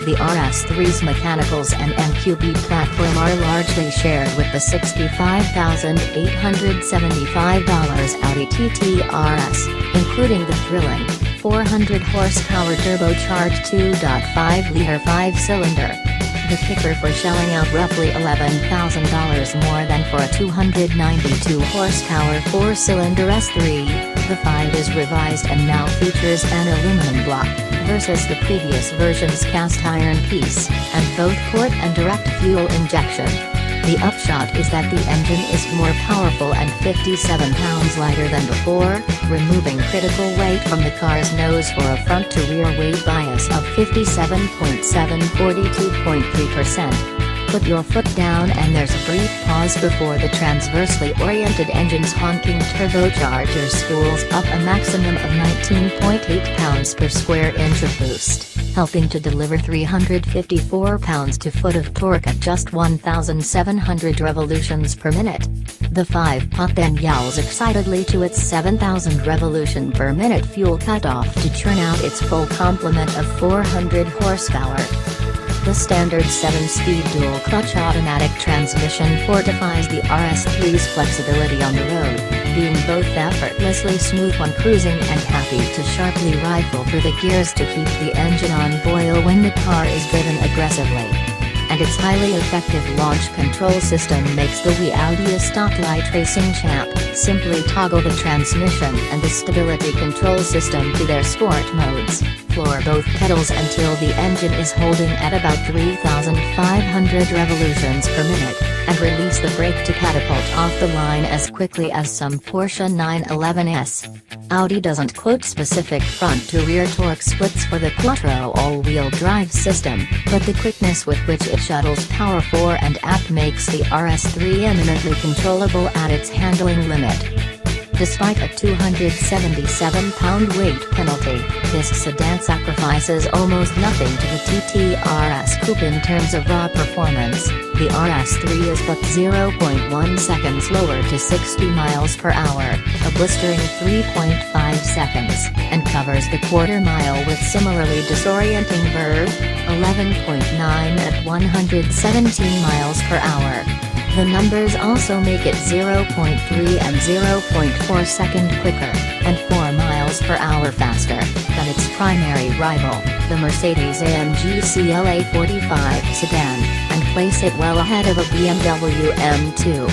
The RS3's mechanicals and MQB platform are largely shared with the $65,875 Audi TT RS, including the thrilling 400 horsepower turbocharged 2.5-liter 5-cylinder. The kicker for shelling out roughly $11,000 more than for a 292 horsepower 4-cylinder S3, the 5 is revised and now features an aluminum block, versus the previous version's cast iron piece, and both port and direct fuel injection. The upshot is that the engine is more powerful and 57 pounds lighter than before, removing critical weight from the car's nose for a front-to-rear weight bias of 57.7 42.3%. Put your foot down and there's a brief pause before the transversely oriented engine's honking turbocharger spools up a maximum of 19.8 pounds per square inch of boost, helping to deliver 354 pounds-to-foot of torque at just 1,700 revolutions per minute. The 5-pot then yowls excitedly to its 7,000 revolution per minute fuel cutoff to churn out its full complement of 400 horsepower. The standard 7-speed dual-clutch automatic transmission fortifies the RS3's flexibility on the road, being both effortlessly smooth when cruising and happy to sharply rifle through the gears to keep the engine on boil when the car is driven aggressively. And its highly effective launch control system makes the wee Audi a stoplight racing champ. Simply toggle the transmission and the stability control system to their sport modes, floor both pedals until the engine is holding at about 3,500 revolutions per minute, and release the brake to catapult off the line as quickly as some Porsche 911s. Audi doesn't quote specific front-to-rear torque splits for the Quattro all-wheel drive system, but the quickness with which it shuttles power fore and aft makes the RS3 eminently controllable at its handling limit. Despite a 277-pound weight penalty, this sedan sacrifices almost nothing to the TT RS Coupe in terms of raw performance. The RS3 is but 0.1 seconds slower to 60 miles per hour, a blistering 3.5 seconds, and covers the quarter mile with similarly disorienting verve, 11.9 at 117 miles per hour. The numbers also make it 0.3 and 0.4 second quicker, and 4 miles per hour faster, than its primary rival, the Mercedes-AMG CLA 45 sedan, and place it well ahead of a BMW M2.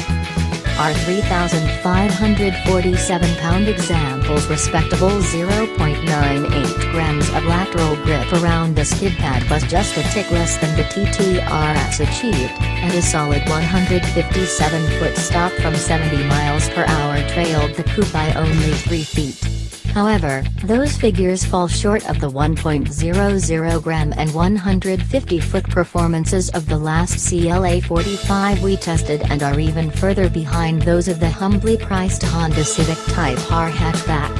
Our 3,547-pound example's respectable 0.98 grams of lateral grip around the skid pad was just a tick less than the TT RS achieved, and a solid 157-foot stop from 70 miles per hour trailed the coupe by only 3 feet. However, those figures fall short of the 1.00 gram and 150-foot performances of the last CLA 45 we tested, and are even further behind those of the humbly priced Honda Civic Type R hatchback.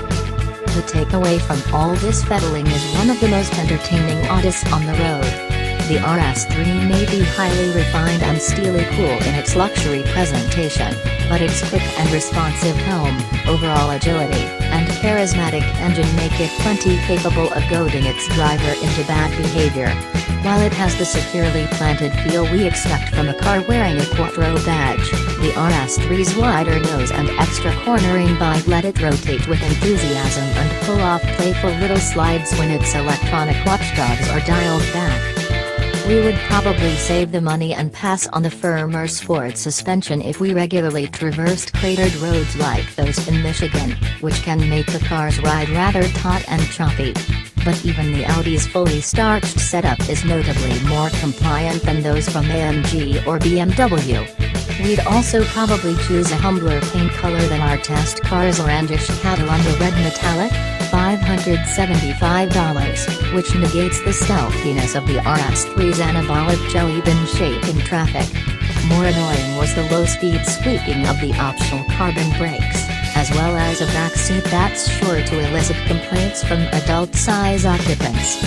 The takeaway from all this fettling is one of the most entertaining Audis on the road. The RS3 may be highly refined and steely cool in its luxury presentation, but its quick and responsive helm, overall agility, and charismatic engine make it plenty capable of goading its driver into bad behavior. While it has the securely planted feel we expect from a car wearing a Quattro badge, the RS3's wider nose and extra cornering bite let it rotate with enthusiasm and pull off playful little slides when its electronic watchdogs are dialed back. We would probably save the money and pass on the firmer sport suspension if we regularly traversed cratered roads like those in Michigan, which can make the car's ride rather taut and choppy. But even the Audi's fully starched setup is notably more compliant than those from AMG or BMW. We'd also probably choose a humbler paint color than our test car's orangish Catalunya red metallic, $575, which negates the stealthiness of the RS3's anabolic jelly bin shape in traffic. More annoying was the low-speed squeaking of the optional carbon brakes, as well as a backseat that's sure to elicit complaints from adult-size occupants.